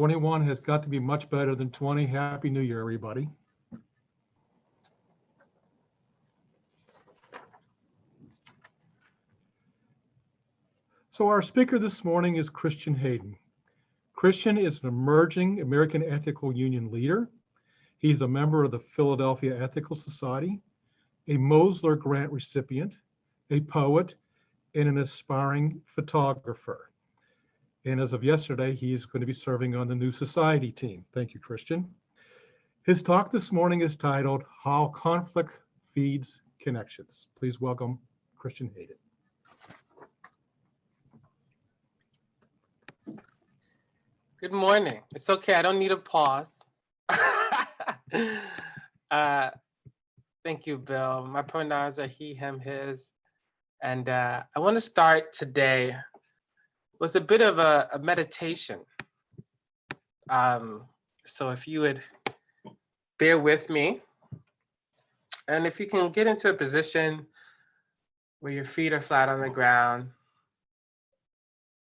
21 has got to be much better than 20. Happy New Year, everybody. So our speaker this morning is Christian Hayden. Christian is an emerging American Ethical Union leader. He is a member of the Philadelphia Ethical Society, a Mosler Grant recipient, a poet, and an aspiring photographer. And as of yesterday, he's going to be serving on the New Society team. Thank you, Christian. His talk this morning is titled, How Conflict Feeds Connections. Please welcome Christian Hayden. Good morning. It's okay, I don't need a pause. Thank you, Bill. My pronouns are he, him, his. And I want to start today with a bit of a meditation. So if you would bear with me, and if you can get into a position where your feet are flat on the ground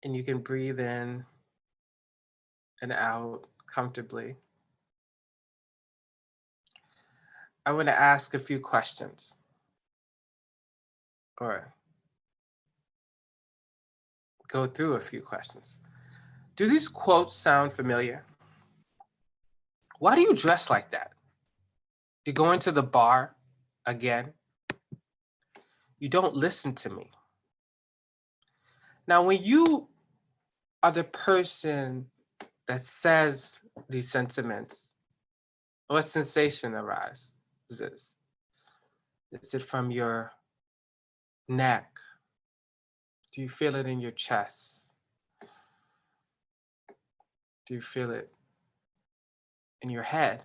and you can breathe in and out comfortably, I want to ask a few questions, or go through a few questions. Do these quotes sound familiar? Why do you dress like that? You go into the bar again? You don't listen to me. Now, when you are the person that says these sentiments, what sensation arises? Is it from your neck? Do you feel it in your chest? Do you feel it in your head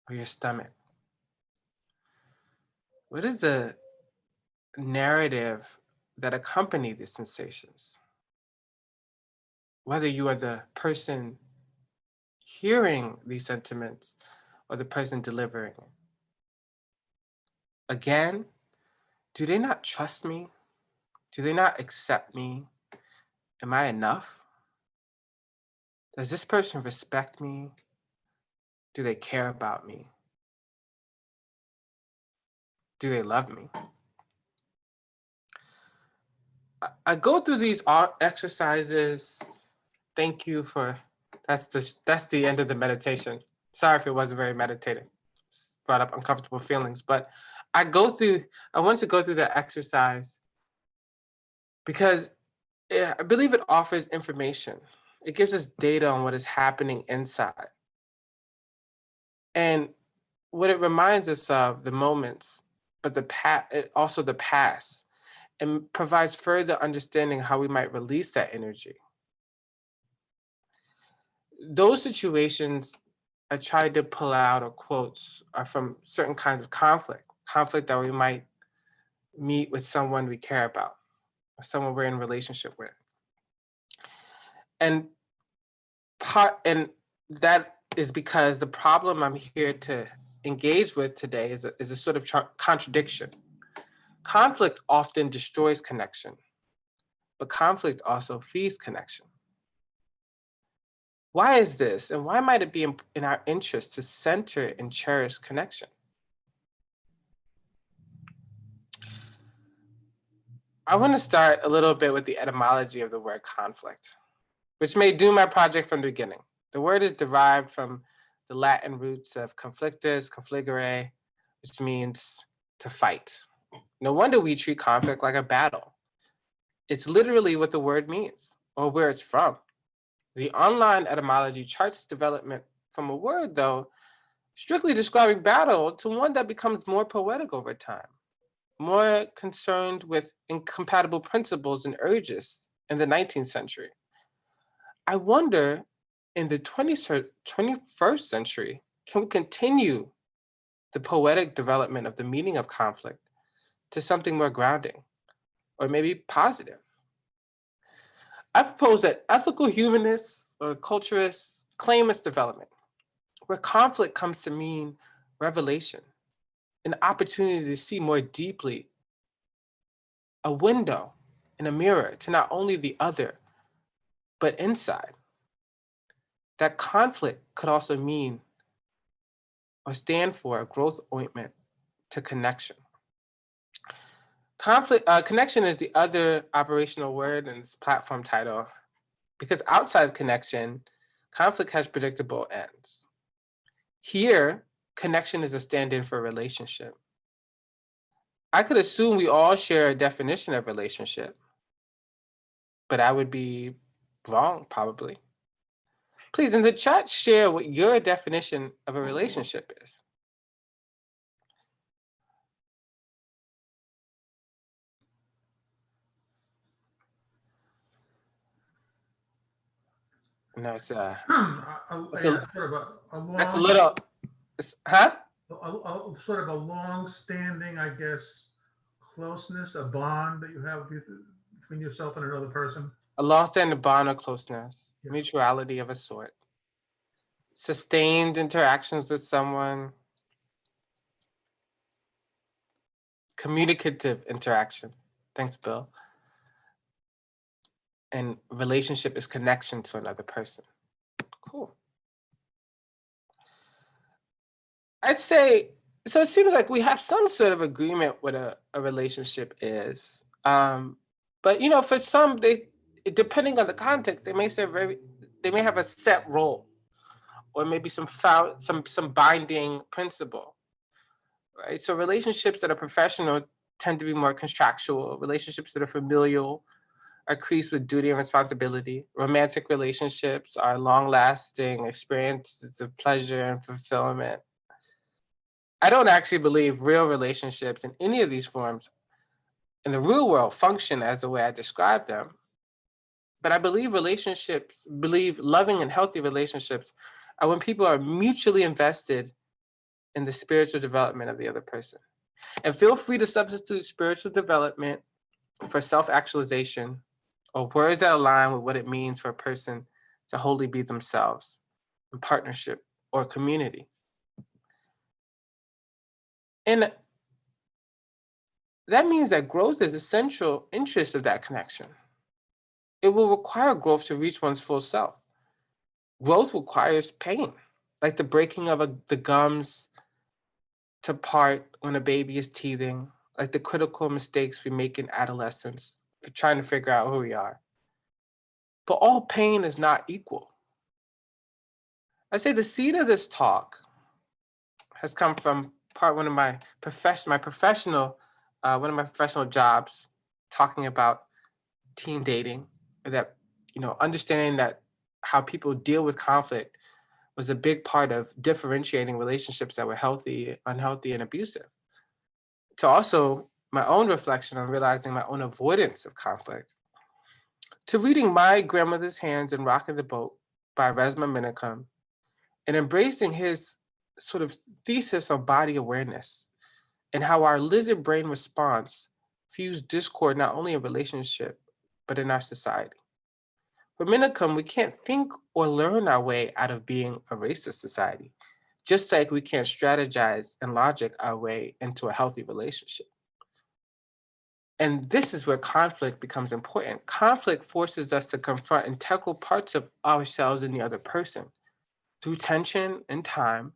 or your stomach? What is the narrative that accompany these sensations? Whether you are the person hearing these sentiments or the person delivering it. Again, do they not trust me? Do they not accept me? Am I enough? Does this person respect me? Do they care about me? Do they love me? I go through these exercises. Thank you for, that's the end of the meditation. Sorry if it wasn't very meditative. It's brought up uncomfortable feelings, but I want to go through the exercise because I believe it offers information. It gives us data on what is happening inside. And what it reminds us of, the moments, but also the past, and provides further understanding how we might release that energy. Those situations I tried to pull out, or quotes, are from certain kinds of conflict that we might meet with someone we care about, or someone we're in relationship with. And that is because the problem I'm here to engage with today is a sort of contradiction. Conflict often destroys connection, but conflict also feeds connection. Why is this? And why might it be in our interest to center and cherish connection? I want to start a little bit with the etymology of the word conflict, which may do my project from the beginning. The word is derived from the Latin roots of conflictus, confligere, which means to fight. No wonder we treat conflict like a battle. It's literally what the word means, or where it's from. The online etymology charts its development from a word, though, strictly describing battle, to one that becomes more poetic over time, more concerned with incompatible principles and urges in the 19th century. I wonder, in the 21st century, can we continue the poetic development of the meaning of conflict to something more grounding, or maybe positive? I propose that ethical humanists or culturists claim its development, where conflict comes to mean revelation, an opportunity to see more deeply, a window and a mirror to not only the other, but inside. that conflict could also mean or stand for a growth ointment to connection. Connection is the other operational word in this platform title, because outside of connection, conflict has predictable ends. Here, connection is a stand-in for relationship. I could assume we all share a definition of relationship, but I would be wrong, probably. Please, in the chat, share what your definition of a relationship is. No, it's Yeah, sort of that's a long, little, huh? sort of a long-standing, I guess, closeness, a bond that you have between yourself and another person. A long-standing bond of closeness, Yeah. mutuality of a sort, sustained interactions with someone, communicative interaction. Thanks, Bill. And relationship is connection to another person. Cool. I'd say, so it seems like we have some sort of agreement what a relationship is. But you know, for some, depending on the context, they may have a set role, or maybe some binding principle. Right? So relationships that are professional tend to be more contractual. Relationships that are familial are creased with duty and responsibility. Romantic relationships are long-lasting experiences of pleasure and fulfillment. I don't actually believe real relationships in any of these forms in the real world function as the way I describe them. But I believe loving and healthy relationships are when people are mutually invested in the spiritual development of the other person. And feel free to substitute spiritual development for self-actualization, or words that align with what it means for a person to wholly be themselves in partnership or community. And that means that growth is a central interest of that connection. It will require growth to reach one's full self. Growth requires pain, like the breaking of the gums to part when a baby is teething, like the critical mistakes we make in adolescence for trying to figure out who we are. But all pain is not equal. I say the seed of this talk has come from one of my professional jobs, talking about teen dating, or that, you know, understanding that how people deal with conflict was a big part of differentiating relationships that were healthy, unhealthy, and abusive. To also my own reflection on realizing my own avoidance of conflict, to reading My Grandmother's Hands and Rocking the Boat by Resma Minicum, and embracing his sort of thesis on body awareness and how our lizard brain response fuels discord not only in relationship, but in our society. For Minicum, we can't think or learn our way out of being a racist society, just like we can't strategize and logic our way into a healthy relationship. And this is where conflict becomes important. Conflict forces us to confront integral parts of ourselves and the other person. Through tension and time,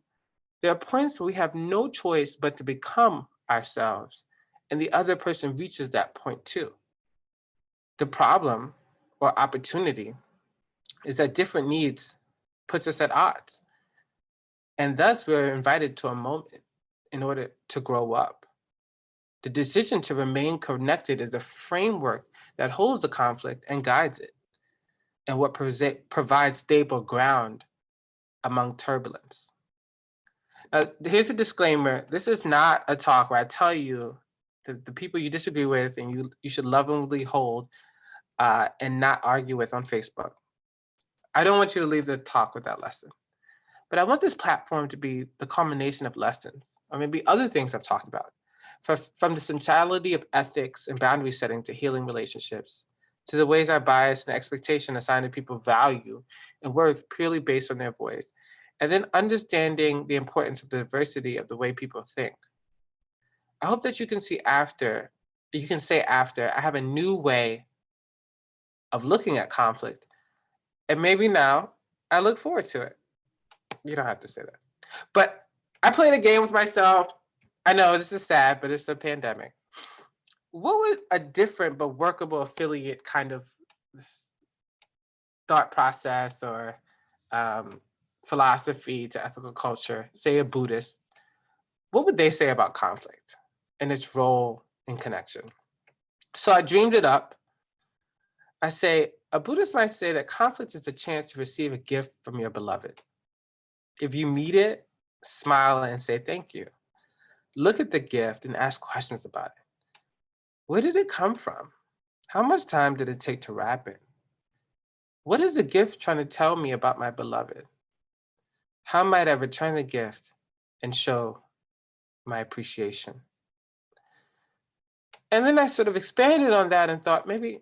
there are points where we have no choice but to become ourselves, and the other person reaches that point too. The problem or opportunity is that different needs puts us at odds, and thus we're invited to a moment in order to grow up. The decision to remain connected is the framework that holds the conflict and guides it, and what provides stable ground among turbulence. Now, here's a disclaimer. This is not a talk where I tell you the people you disagree with and you should lovingly hold and not argue with on Facebook. I don't want you to leave the talk with that lesson. But I want this platform to be the culmination of lessons, or maybe other things I've talked about, from the centrality of ethics and boundary setting to healing relationships, to the ways our bias and expectation assign to people value and worth purely based on their voice, and then understanding the importance of the diversity of the way people think. I hope that you can say after, I have a new way of looking at conflict. And maybe now, I look forward to it. You don't have to say that. But I played a game with myself. I know this is sad, but it's a pandemic. What would a different but workable affiliate kind of thought process or philosophy to ethical culture, say a Buddhist, what would they say about conflict and its role in connection? So I dreamed it up. I say, a Buddhist might say that conflict is a chance to receive a gift from your beloved. If you meet it, smile and say thank you. Look at the gift and ask questions about it. Where did it come from? How much time did it take to wrap it? What is the gift trying to tell me about my beloved? How might I return the gift and show my appreciation? And then I sort of expanded on that and thought maybe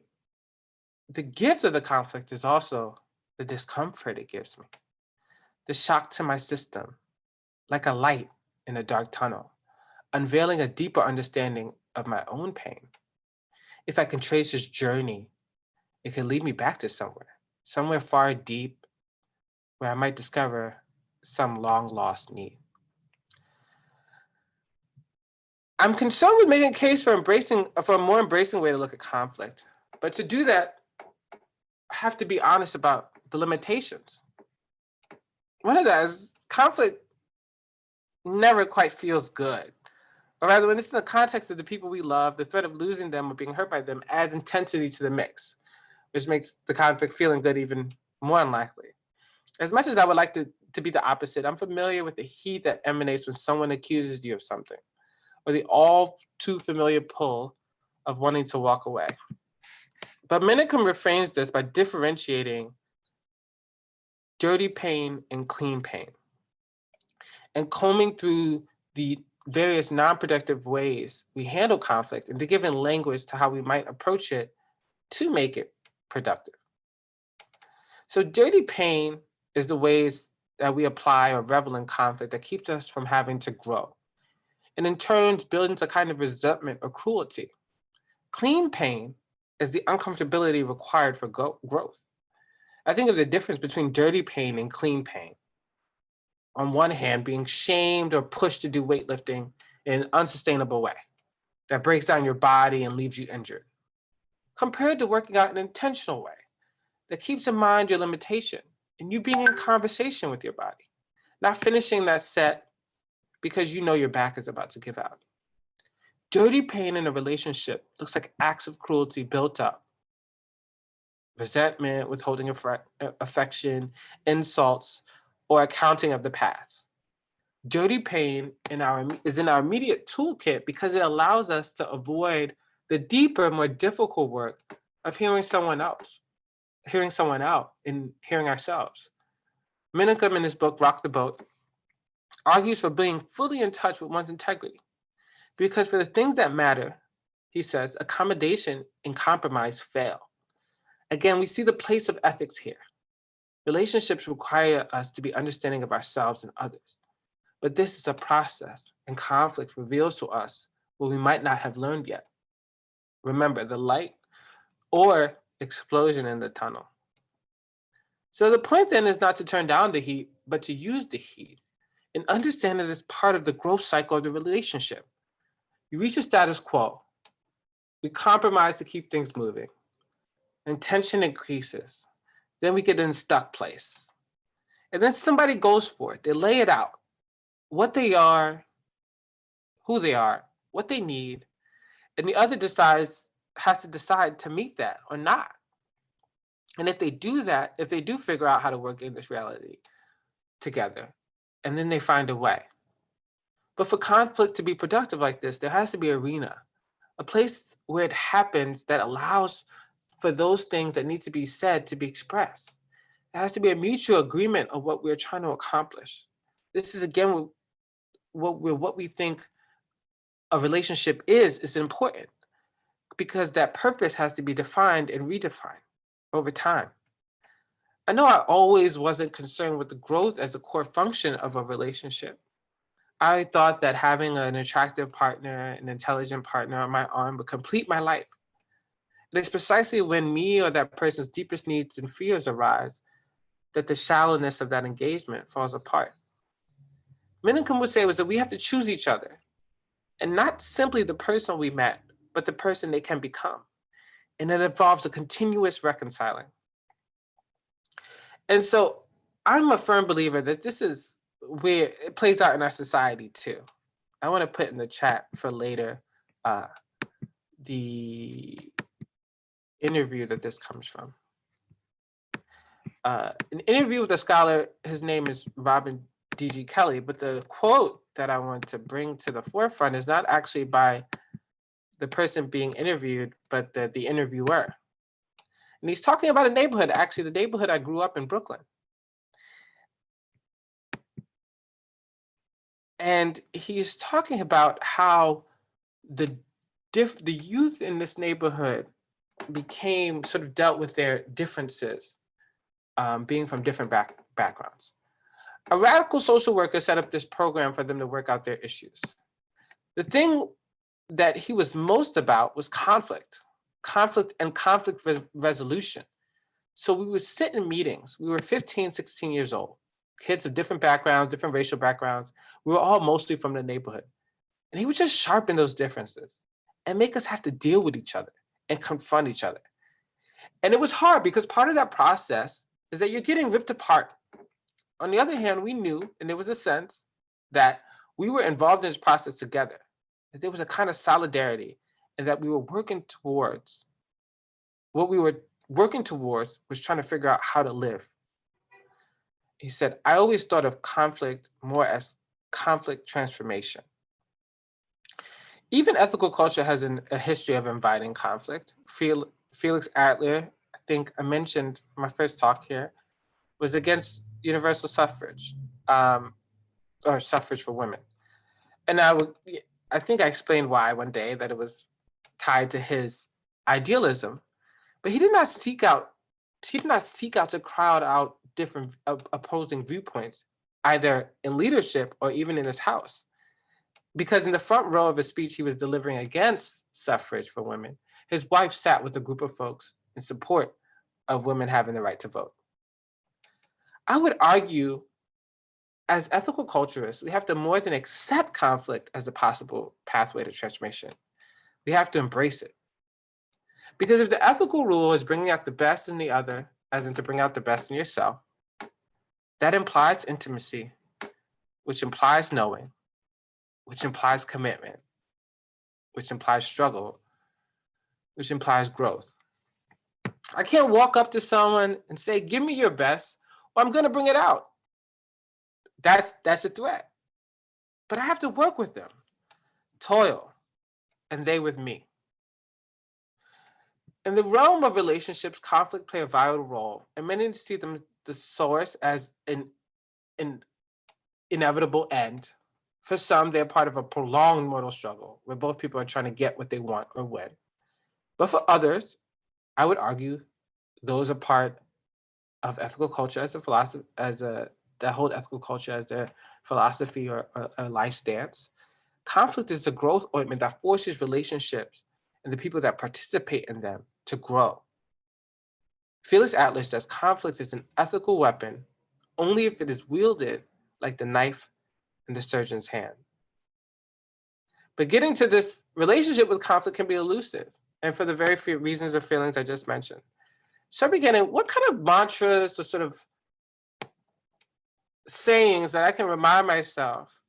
the gift of the conflict is also the discomfort it gives me, the shock to my system, like a light in a dark tunnel, unveiling a deeper understanding of my own pain. If I can trace this journey, it can lead me back to somewhere far deep, where I might discover some long lost need. I'm concerned with making a case for a more embracing way to look at conflict. But to do that, I have to be honest about the limitations. One of that is conflict never quite feels good. Or rather, when it's in the context of the people we love, the threat of losing them or being hurt by them adds intensity to the mix, which makes the conflict feeling good even more unlikely. As much as I would like to be the opposite, I'm familiar with the heat that emanates when someone accuses you of something, or the all too familiar pull of wanting to walk away. But Minicum refrains this by differentiating dirty pain and clean pain, and combing through the various non-productive ways we handle conflict and to give in language to how we might approach it to make it productive. So dirty pain is the ways that we apply or revel in conflict that keeps us from having to grow, and in turn builds into a kind of resentment or cruelty. Clean pain is the uncomfortability required for growth. I think of the difference between dirty pain and clean pain. On one hand, being shamed or pushed to do weightlifting in an unsustainable way that breaks down your body and leaves you injured, compared to working out in an intentional way that keeps in mind your limitation and you being in conversation with your body, not finishing that set because you know your back is about to give out. Dirty pain in a relationship looks like acts of cruelty built up. Resentment, withholding affection, insults, or accounting of the past. Dirty pain is in our immediate toolkit because it allows us to avoid the deeper, more difficult work of hearing someone out, and hearing ourselves. Minicum in his book, Rock the Boat, argues for being fully in touch with one's integrity. Because for the things that matter, he says, accommodation and compromise fail. Again, we see the place of ethics here. Relationships require us to be understanding of ourselves and others. But this is a process, and conflict reveals to us what we might not have learned yet. Remember, the light or explosion in the tunnel. So the point then is not to turn down the heat, but to use the heat and understand it as part of the growth cycle of the relationship. You reach a status quo. We compromise to keep things moving. And tension increases. Then we get in a stuck place. And then somebody goes for it. They lay it out. What they are, who they are, what they need. And the other has to decide to meet that or not. And if they do that, if they do figure out how to work in this reality together, and then they find a way. But for conflict to be productive like this, there has to be an arena, a place where it happens that allows for those things that need to be said to be expressed. There has to be a mutual agreement of what we're trying to accomplish. This is, again, what we think a relationship is important, because that purpose has to be defined and redefined over time. I know I always wasn't concerned with the growth as a core function of a relationship. I thought that having an attractive partner, an intelligent partner on my arm would complete my life. And it's precisely when me or that person's deepest needs and fears arise that the shallowness of that engagement falls apart. Minnekam would say was that we have to choose each other, and not simply the person we met, but the person they can become. And it involves a continuous reconciling. And so I'm a firm believer that this is where it plays out in our society too. I want to put in the chat for later the interview that this comes from. An interview with a scholar, his name is Robin D.G. Kelly, but the quote that I want to bring to the forefront is not actually by the person being interviewed, but the interviewer. And he's talking about a neighborhood, actually the neighborhood I grew up in, Brooklyn. And he's talking about how the youth in this neighborhood became sort of dealt with their differences, being from different backgrounds. A radical social worker set up this program for them to work out their issues. The thing that he was most about was conflict and conflict resolution. So we would sit in meetings. We were 15, 16 years old, kids of different backgrounds, different racial backgrounds. We were all mostly from the neighborhood. And he would just sharpen those differences and make us have to deal with each other and confront each other. And it was hard because part of that process is that you're getting ripped apart. On the other hand, we knew, and there was a sense that we were involved in this process together, that there was a kind of solidarity, and that we were working towards, what we were working towards was trying to figure out how to live. He said, I always thought of conflict more as conflict transformation. Even ethical culture has a history of inviting conflict. Felix Adler, I think I mentioned my first talk here, was against universal suffrage, or suffrage for women. And I think I explained why one day, that it was tied to his idealism, but he did not seek out to crowd out different opposing viewpoints, either in leadership or even in his house. Because in the front row of his speech he was delivering against suffrage for women, his wife sat with a group of folks in support of women having the right to vote. I would argue, as ethical culturists, we have to more than accept conflict as a possible pathway to transformation. We have to embrace it. Because if the ethical rule is bringing out the best in the other, as in to bring out the best in yourself, that implies intimacy, which implies knowing, which implies commitment, which implies struggle, which implies growth. I can't walk up to someone and say, give me your best, or I'm gonna bring it out. That's a threat. But I have to work with them, toil, and they with me. In the realm of relationships, conflict play a vital role, and many see them the source as an inevitable end. For some, they're part of a prolonged mortal struggle where both people are trying to get what they want or win. But for others, I would argue those are part of ethical culture as a philosophy, that hold ethical culture as their philosophy or life stance. Conflict is the growth ointment that forces relationships and the people that participate in them to grow. Felix Adler says conflict is an ethical weapon only if it is wielded like the knife in the surgeon's hand. But getting to this relationship with conflict can be elusive, and for the very few reasons or feelings I just mentioned. So beginning, what kind of mantras or sort of sayings that I can remind myself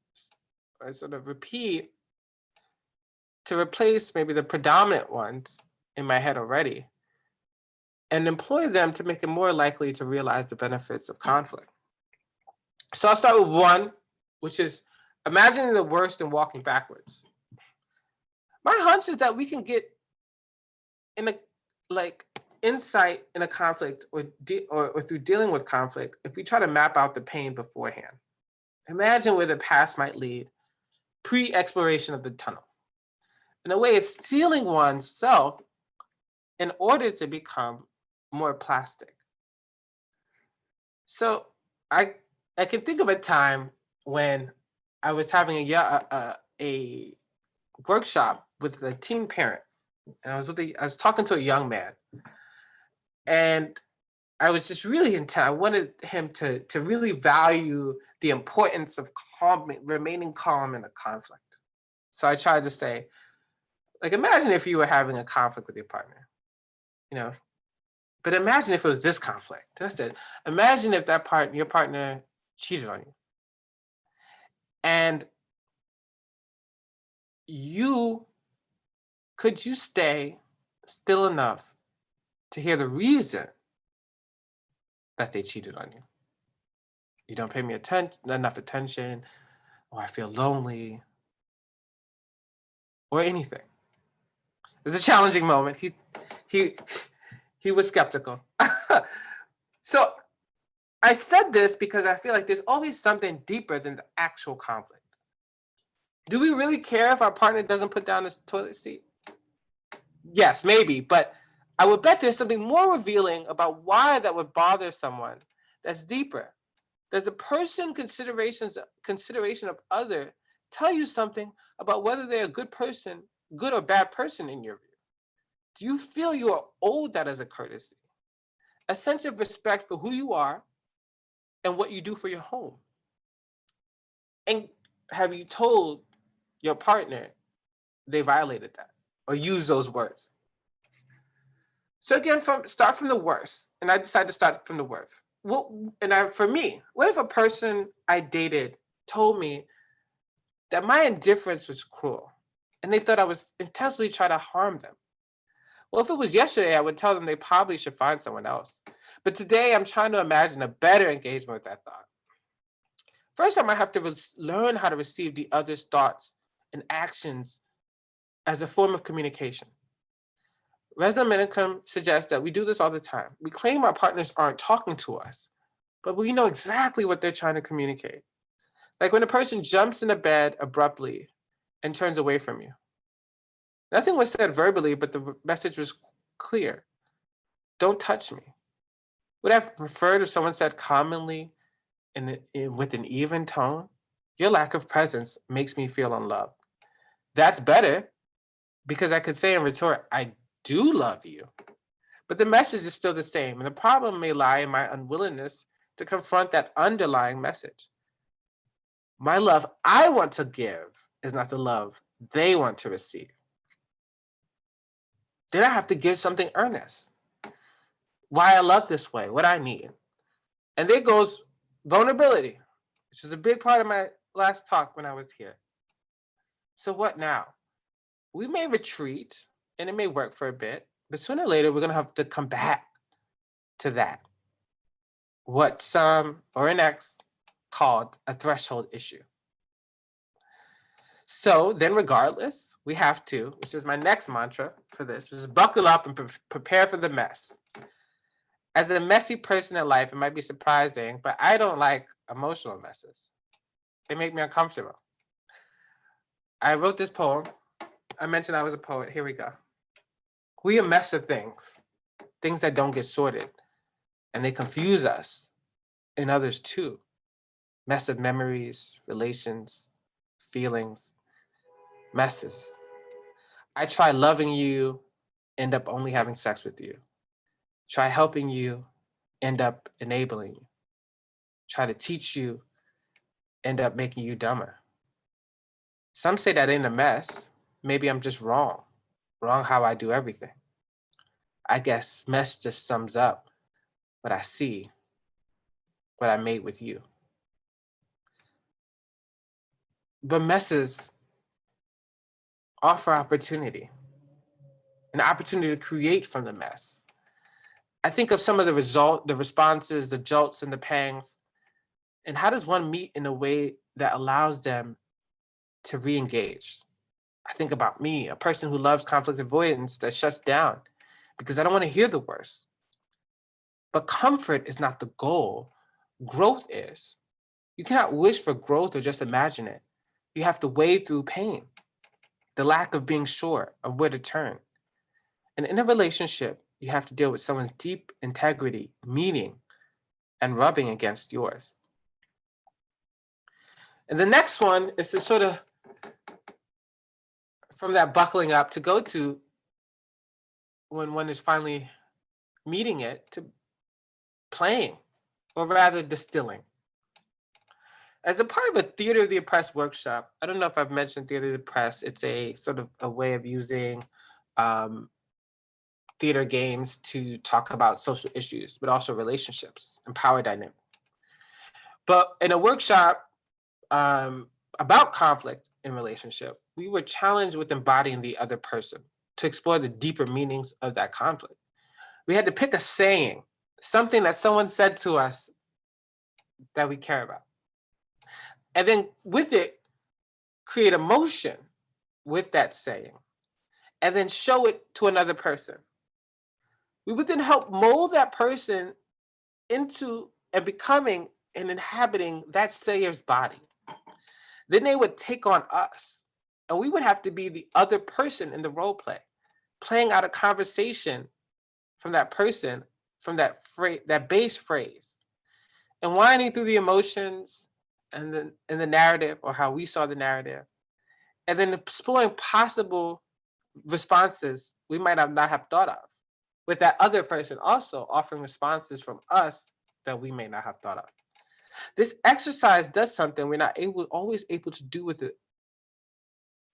or sort of repeat to replace maybe the predominant ones in my head already, and employ them to make it more likely to realize the benefits of conflict. So I'll start with one, which is imagining the worst and walking backwards. My hunch is that we can get in a insight in a conflict or through dealing with conflict if we try to map out the pain beforehand. Imagine where the path might lead, pre-exploration of the tunnel. In a way, it's stealing oneself in order to become more plastic. So I can think of a time when I was having a workshop with a teen parent, and I was talking to a young man, and I was just really intent. I wanted him to really value the importance of remaining calm in a conflict. So I tried to say, like, imagine if you were having a conflict with your partner, you know, but imagine if it was this conflict. And I said, imagine if your partner cheated on you. And could you stay still enough to hear the reason that they cheated on you? You don't pay me enough attention, or I feel lonely, or anything. It was a challenging moment. He was skeptical. So I said this because I feel like there's always something deeper than the actual conflict. Do we really care if our partner doesn't put down the toilet seat? Yes, maybe, but I would bet there's something more revealing about why that would bother someone that's deeper. Does the person consideration of other tell you something about whether they're a good person, good or bad person in your view? Do you feel you are owed that as a courtesy? A sense of respect for who you are and what you do for your home? And have you told your partner they violated that or used those words? So again, start from the worst. And I decided to start from the worst. For me, what if a person I dated told me that my indifference was cruel and they thought I was intentionally trying to harm them? Well, if it was yesterday, I would tell them they probably should find someone else. But today, I'm trying to imagine a better engagement with that thought. First, I might have to learn how to receive the other's thoughts and actions as a form of communication. Resna Minicum suggests that we do this all the time. We claim our partners aren't talking to us, but we know exactly what they're trying to communicate. Like when a person jumps in a bed abruptly and turns away from you. Nothing was said verbally, but the message was clear. Don't touch me. Would I have preferred if someone said commonly with an even tone, your lack of presence makes me feel unloved. That's better because I could say in retort, I do love you. But the message is still the same, and the problem may lie in my unwillingness to confront that underlying message. My love I want to give is not the love they want to receive. Then I have to give something earnest. Why I love this way, what I need. And there goes vulnerability, which is a big part of my last talk when I was here. So what now? We may retreat and it may work for a bit, but sooner or later we're going to have to come back to that. What some or an ex called a threshold issue. So then regardless, we have to, which is my next mantra for this, which is buckle up and prepare for the mess. As a messy person in life, it might be surprising, but I don't like emotional messes. They make me uncomfortable. I wrote this poem. I mentioned I was a poet. Here we go. We a mess of things that don't get sorted, and they confuse us and others too. Mess of memories, relations, feelings, messes. I try loving you, end up only having sex with you. Try helping you, end up enabling you. Try to teach you, end up making you dumber. Some say that ain't a mess. Maybe I'm just wrong how I do everything. I guess mess just sums up what I see, what I made with you. But messes offer opportunity, an opportunity to create from the mess. I think of some of the responses, the jolts and the pangs, and how does one meet in a way that allows them to re-engage? I think about me, a person who loves conflict avoidance that shuts down because I don't want to hear the worst. But comfort is not the goal. Growth is. You cannot wish for growth or just imagine it. You have to wade through pain, the lack of being sure of where to turn. And in a relationship, you have to deal with someone's deep integrity, meaning, and rubbing against yours. And the next one is to sort of, from that buckling up, to go to when one is finally meeting it, to playing, or rather distilling. As a part of a Theater of the Oppressed workshop, I don't know if I've mentioned Theater of the Oppressed. It's a sort of a way of using theater games to talk about social issues, but also relationships and power dynamics. But in a workshop about conflict in relationship, we were challenged with embodying the other person to explore the deeper meanings of that conflict. We had to pick a saying, something that someone said to us that we care about. And then with it, create emotion with that saying, and then show it to another person. We would then help mold that person into and becoming and inhabiting that sayer's body. Then they would take on us, and we would have to be the other person in the role play, playing out a conversation from that person, from that phrase, that base phrase, and winding through the emotions and the narrative, or how we saw the narrative, and then exploring possible responses we might not have thought of, with that other person also offering responses from us that we may not have thought of. This exercise does something we're not always able to do with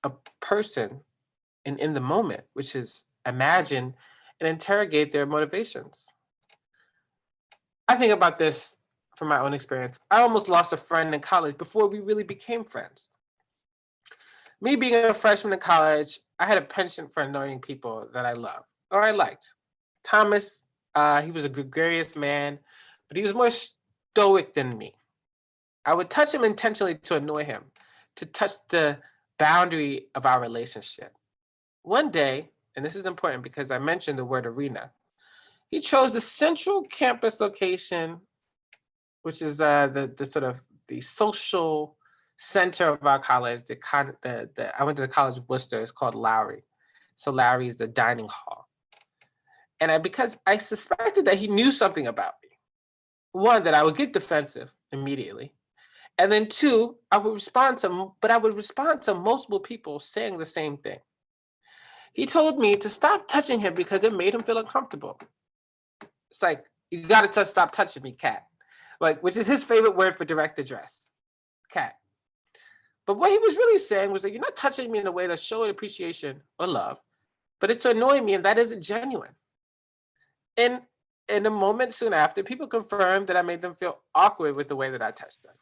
a person and in the moment, which is imagine and interrogate their motivations. I think about this from my own experience. I almost lost a friend in college before we really became friends. Me being a freshman in college, I had a penchant for annoying people that I loved, or I liked. Thomas, he was a gregarious man, but he was more stoic than me. I would touch him intentionally to annoy him, to touch the boundary of our relationship. One day, and this is important because I mentioned the word arena, he chose the central campus location, which is the sort of the social center of our college. I went to the College of Worcester. It's called Lowry. So Lowry is the dining hall. And because I suspected that he knew something about me. One, that I would get defensive immediately. And then two, I would respond to multiple people saying the same thing. He told me to stop touching him because it made him feel uncomfortable. It's like, you gotta stop touching me, cat. Like, which is his favorite word for direct address, cat. But what he was really saying was that you're not touching me in a way that's showing appreciation or love, but it's to annoy me, and that isn't genuine. And in a moment soon after, people confirmed that I made them feel awkward with the way that I touched them.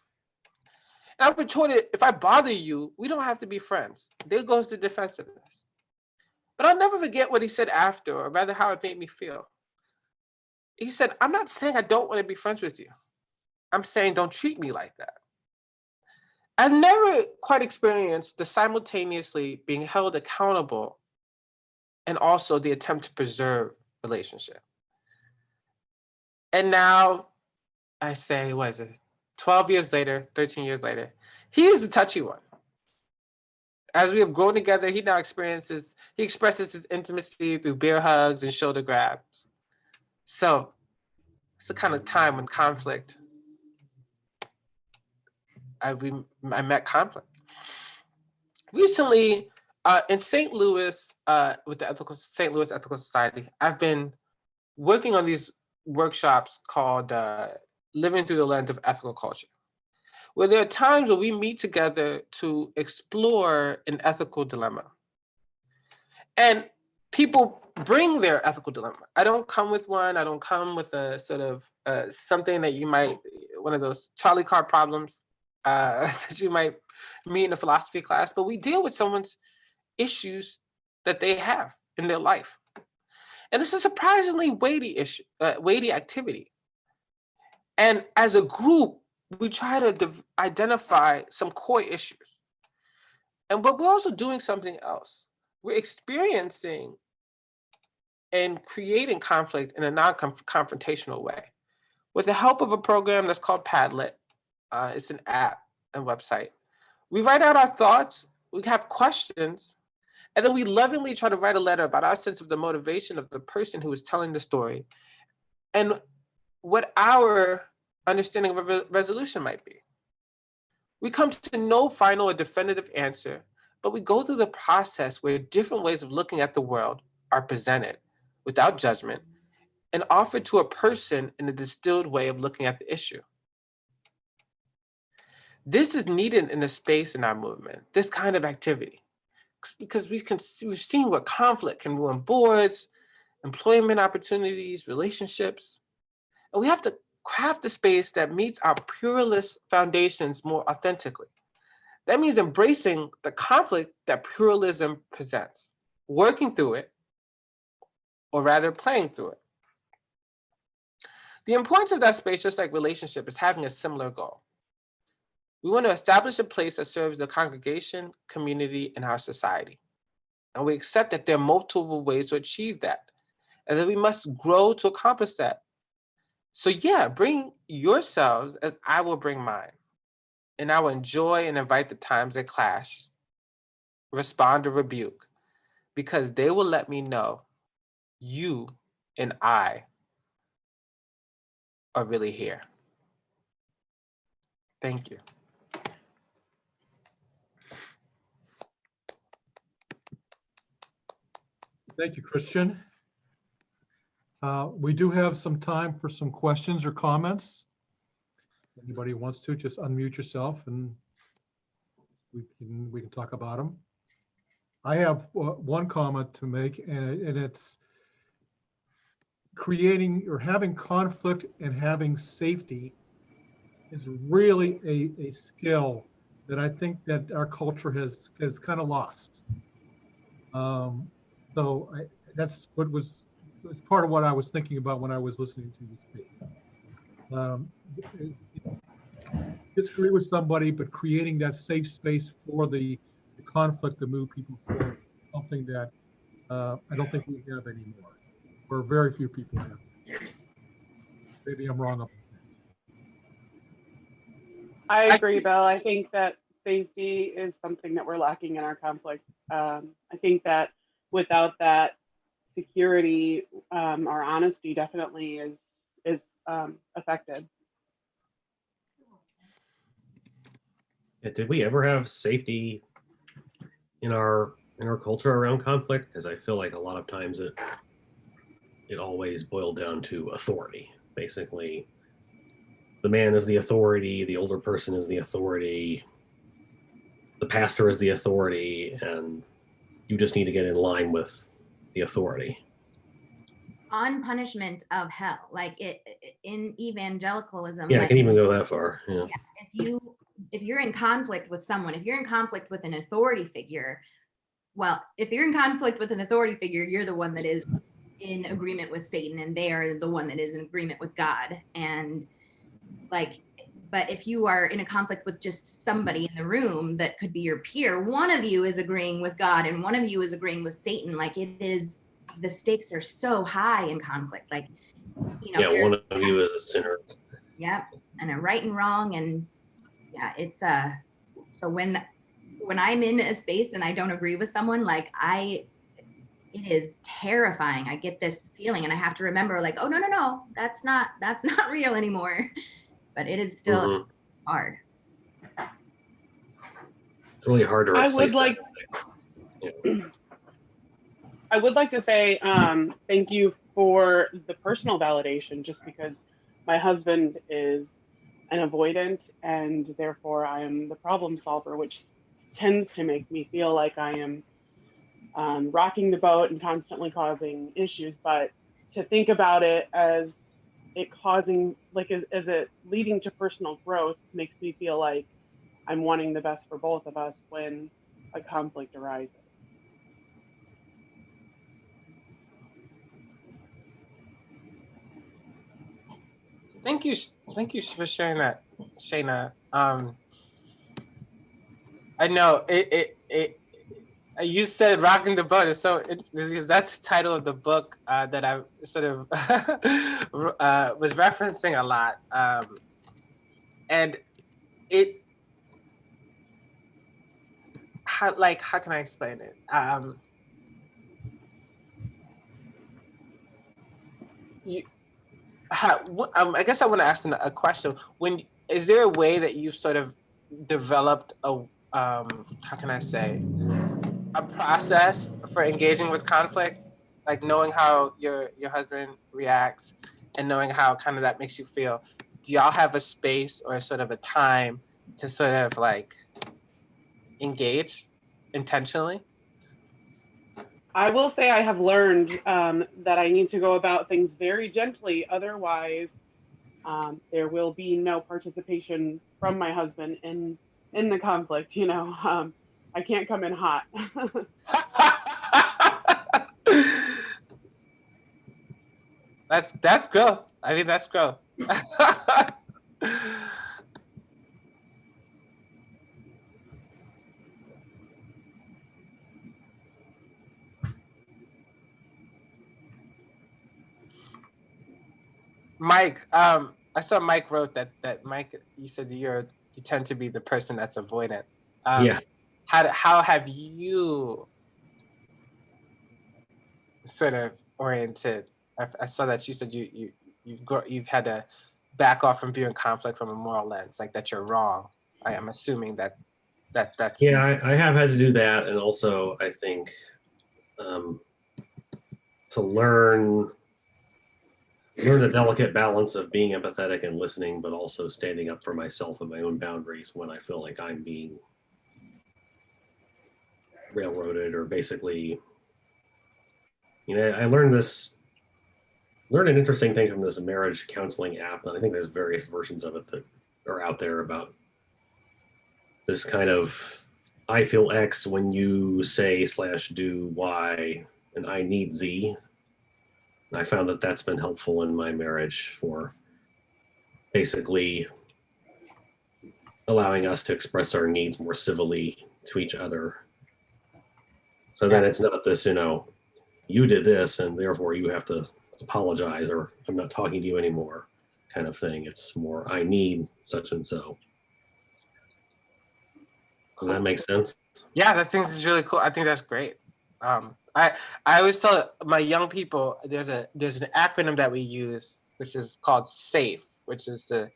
And I retorted, if I bother you, we don't have to be friends. There goes the defensiveness. But I'll never forget what he said after, or rather how it made me feel. He said, I'm not saying I don't want to be friends with you. I'm saying don't treat me like that. I've never quite experienced the simultaneously being held accountable and also the attempt to preserve relationship. And now I say, what is it? 12 years later, 13 years later, he is the touchy one. As we have grown together, he expresses his intimacy through beer hugs and shoulder grabs. So it's the kind of time when I met conflict. Recently, in St. Louis, with the St. Louis Ethical Society, I've been working on these workshops called Living Through the Lens of Ethical Culture, where there are times where we meet together to explore an ethical dilemma. And people bring their ethical dilemma. I don't come with one. I don't come with a sort of something that you might, one of those Charlie card problems that you might meet in a philosophy class, but we deal with someone's issues that they have in their life. And it's a surprisingly weighty activity. And as a group, we try to identify some core issues. But we're also doing something else. We're experiencing and creating conflict in a non-confrontational way. With the help of a program that's called Padlet, it's an app and website. We write out our thoughts, we have questions, and then we lovingly try to write a letter about our sense of the motivation of the person who is telling the story and what our understanding of a resolution might be. We come to no final or definitive answer, but we go through the process where different ways of looking at the world are presented without judgment, and offered to a person in a distilled way of looking at the issue. This is needed in a space in our movement, this kind of activity, because we've seen what conflict can ruin boards, employment opportunities, relationships, and we have to craft a space that meets our pluralist foundations more authentically. That means embracing the conflict that pluralism presents, working through it, or rather playing through it. The importance of that space, just like relationship, is having a similar goal. We want to establish a place that serves the congregation, community, and our society. And we accept that there are multiple ways to achieve that, and that we must grow to accomplish that. So yeah, bring yourselves as I will bring mine. And I will enjoy and invite the times that clash, respond or rebuke, because they will let me know you and I are really here. Thank you. Thank you, Christian. We do have some time for some questions or comments. Anybody wants to, just unmute yourself and we can talk about them. I have one comment to make, and it's creating or having conflict and having safety is really a skill that I think that our culture has kind of lost. That's what was it's part of what I was thinking about when I was listening to you speak. Disagree with somebody, but creating that safe space for the conflict to move people forward, something that I don't think we have anymore, or very few people have. Maybe I'm wrong about that. I agree, Bill. I think that safety is something that we're lacking in our conflict. I think that without that security, our honesty definitely is affected. Yeah, did we ever have safety in our culture around conflict? Because I feel like a lot of times it always boiled down to authority. Basically, the man is the authority, the older person is the authority, the pastor is the authority, and you just need to get in line with the authority. On punishment of hell, like in evangelicalism. Yeah, like, I can even go that far. Yeah. If you're in conflict with someone, if you're in conflict with an authority figure, well, if you're in conflict with an authority figure, you're the one that is in agreement with Satan, and they are the one that is in agreement with God. And but if you are in a conflict with just somebody in the room that could be your peer, one of you is agreeing with God and one of you is agreeing with Satan. Like, it is, the stakes are so high in conflict. Like, Yeah, one of you is a sinner. Yeah, and a right and wrong, and yeah, it's so when I'm in a space and I don't agree with someone, like it is terrifying. I get this feeling and I have to remember, like, oh no, that's not real anymore. But it is still hard. It's really hard to replace I would like to say thank you for the personal validation, just because my husband is an avoidant and therefore I am the problem solver, which tends to make me feel like I am rocking the boat and constantly causing issues. But to think about it as it causing, like, as it leading to personal growth, makes me feel like I'm wanting the best for both of us when a conflict arises. Thank you for sharing that, Shayna. I know you said "rocking the boat." So that's the title of the book that I sort of was referencing a lot, and how can I explain it? I guess I want to ask a question. Is there a way that you sort of developed how can I say, a process for engaging with conflict? like knowing how your husband reacts and knowing how kind of that makes you feel, do y'all have a space or sort of a time to sort of like engage intentionally? I will say I have learned that I need to go about things very gently. Otherwise, there will be no participation from my husband in the conflict. I can't come in hot. That's growth. I mean, that's growth. Mike, I saw Mike wrote that Mike, you said you tend to be the person that's avoidant. Yeah. How have you sort of oriented? I saw that you said you've had to back off from viewing conflict from a moral lens, like that you're wrong. I am assuming that. Yeah, I have had to do that, and also I think to learn the delicate balance of being empathetic and listening, but also standing up for myself and my own boundaries when I feel like I'm being railroaded or basically, I learned an interesting thing from this marriage counseling app, and I think there's various versions of it that are out there about this kind of I feel X when you say/do Y, and I need Z. And I found that that's been helpful in my marriage for basically allowing us to express our needs more civilly to each other. So then it's not this, you did this and therefore you have to apologize or I'm not talking to you anymore kind of thing. It's more, I need such and so. Does that make sense? Yeah, that thing is really cool. I think that's great. I always tell my young people there's an acronym that we use which is called SAFE, which is to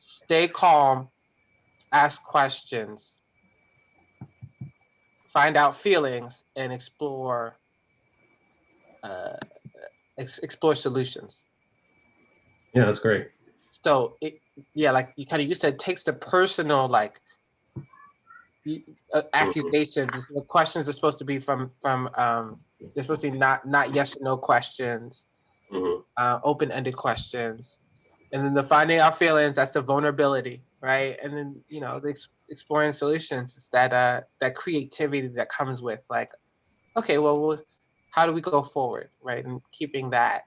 stay calm, ask questions, find out feelings, and explore solutions. Yeah, that's great. So like you said, it takes the personal accusations. The questions are supposed to be from they're supposed to be not yes or no questions, open-ended questions, and then the finding out feelings. That's the vulnerability, right? And then the exploring solutions is that creativity that comes with like, okay, well, how do we go forward, right? And keeping that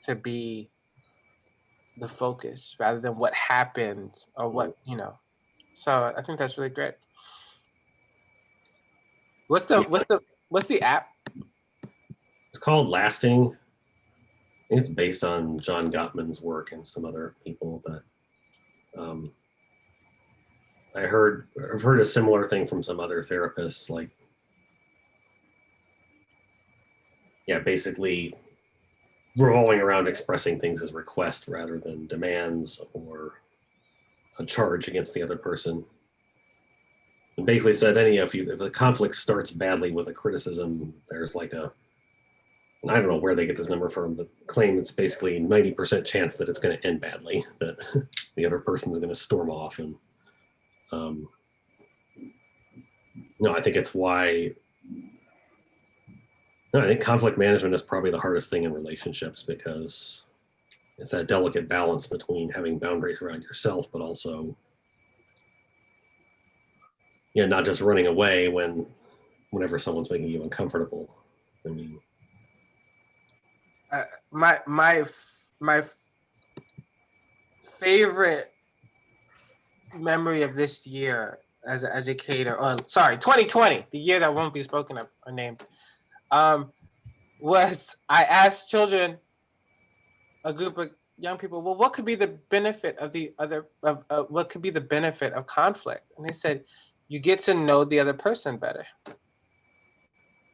to be the focus rather than what happened or what. So I think that's really great. What's the app? It's called Lasting. I think it's based on John Gottman's work and some other people, but I've heard a similar thing from some other therapists, like basically revolving around expressing things as requests rather than demands or a charge against the other person. And basically said if a conflict starts badly with a criticism, there's like I don't know where they get this number from, but claim it's basically 90% chance that it's going to end badly, that the other person's going to storm off. And I think it's why. I think conflict management is probably the hardest thing in relationships because it's that delicate balance between having boundaries around yourself, but also, not just running away whenever someone's making you uncomfortable. I mean, my favorite memory of this year as an educator, 2020, the year that won't be spoken of or named, was I asked children, a group of young people, well, what could be the benefit of what could be the benefit of conflict? And they said, you get to know the other person better.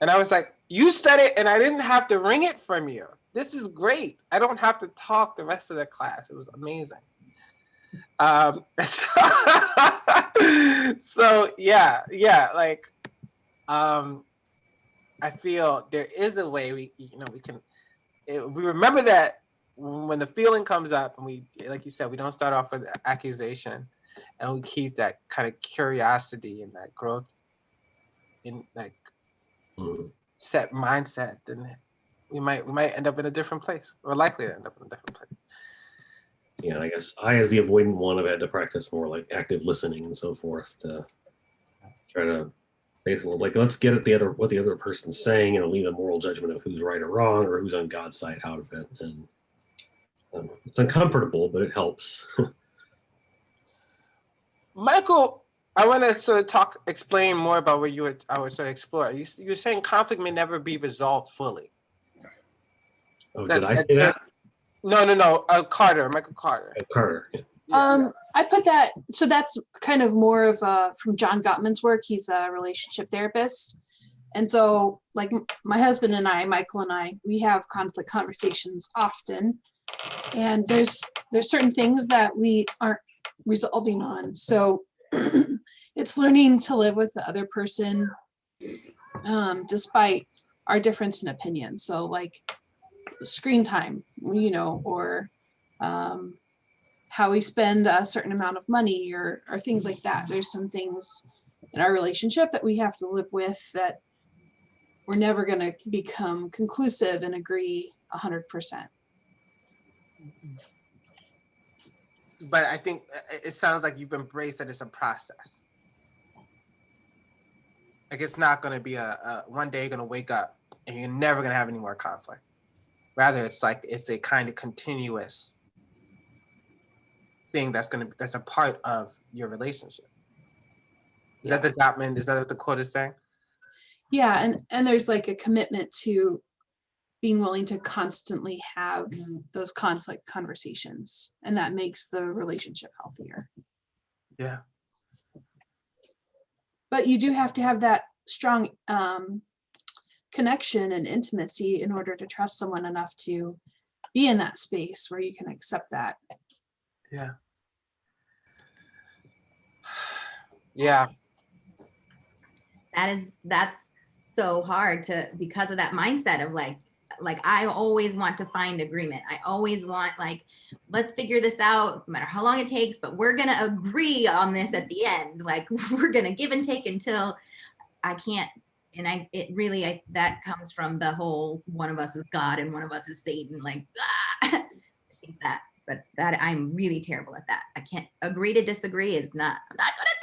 And I was like, you said it and I didn't have to wring it from you. This is great. I don't have to talk the rest of the class. It was amazing. So I feel there is a way we can, we remember that when the feeling comes up, and we, like you said, we don't start off with accusation, and we keep that kind of curiosity and that growth in like set mindset, then we might end up in a different place. We're likely to end up in a different place. Yeah, I guess I, as the avoidant one, have had to practice more like active listening and so forth to try to basically like, let's get at what the other person's saying and leave a moral judgment of who's right or wrong or who's on God's side out of it. And it's uncomfortable, but it helps. Michael, I want to sort of explain more about what I would sort of explore. You're saying conflict may never be resolved fully. Oh, did I say that? No. Michael Carter. Carter. Yeah. I put that, so that's kind of more of from John Gottman's work. He's a relationship therapist. And so like my husband and I, Michael and I, we have conflict conversations often. And there's certain things that we aren't resolving on. So it's learning to live with the other person despite our difference in opinion. So like screen time, or how we spend a certain amount of money or things like that. There's some things in our relationship that we have to live with that we're never going to become conclusive and agree 100%. But I think it sounds like you've embraced that it's a process. Like it's not going to be one day you're going to wake up and you're never going to have any more conflict. Rather, it's a kind of continuous thing that's a part of your relationship. Is that what the quote is saying? Yeah, and there's like a commitment to being willing to constantly have those conflict conversations, and that makes the relationship healthier. Yeah. But you do have to have that strong connection and intimacy in order to trust someone enough to be in that space where you can accept that. Yeah. Yeah. That's so hard because of that mindset of like I always want to find agreement. I always want let's figure this out no matter how long it takes, but we're going to agree on this at the end. Like we're going to give and take until I can't. And that comes from the whole one of us is God and one of us is Satan. I think that I'm really terrible at that. I can't agree to disagree I'm not going